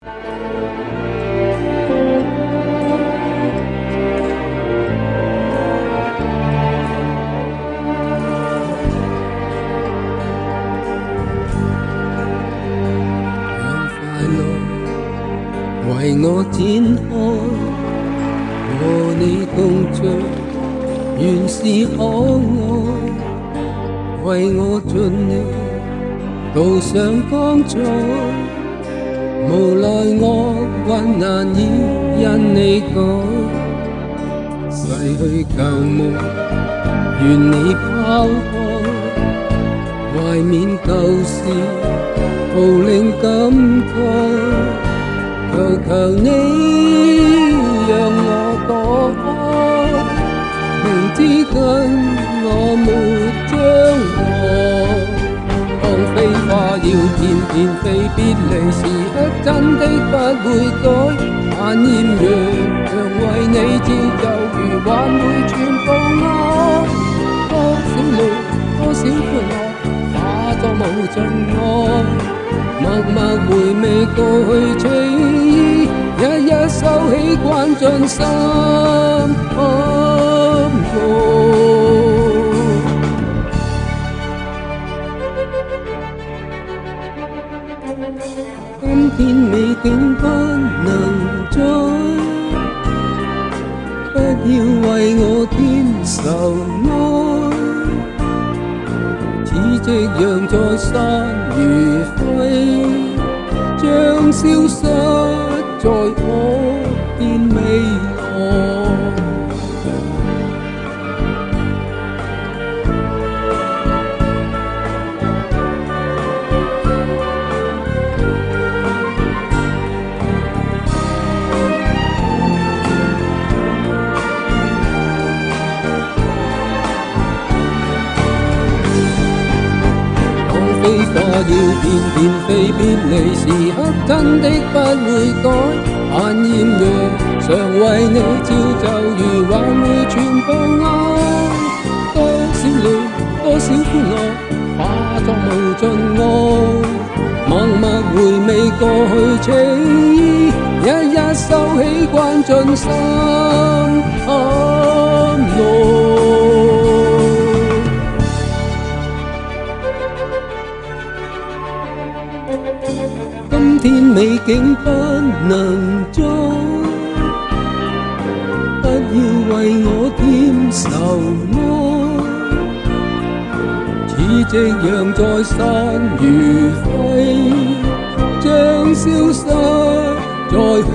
為我展開，和你共聚，原是可愛。為我盡力塗上光彩，無奈我還難以因你改。逝去舊夢，願你拋開，懷緬舊事，徒令感慨。求求你讓我躲開，明知跟我沒將來。當飛花要翩翩飛，別離時刻真的不會改。晚豔陽為你照，就如還會全部愛。多少淚，多少歡樂，化作無盡愛。默默回味過去情意，日日收起慣盡心內。今天美景不能再，不要為我添愁哀。似夕陽在散如揮，將消失在可見未來。飛花要翩翩飛，別離時刻真的不會改。晚豔陽常為你照，就如還會全部愛。多少淚，多少歡樂，化作無盡愛。默默回味過去情意，日日收起慣盡心內。今天美景不能再，不要為我添愁哀。似夕陽在散如揮，將消失在可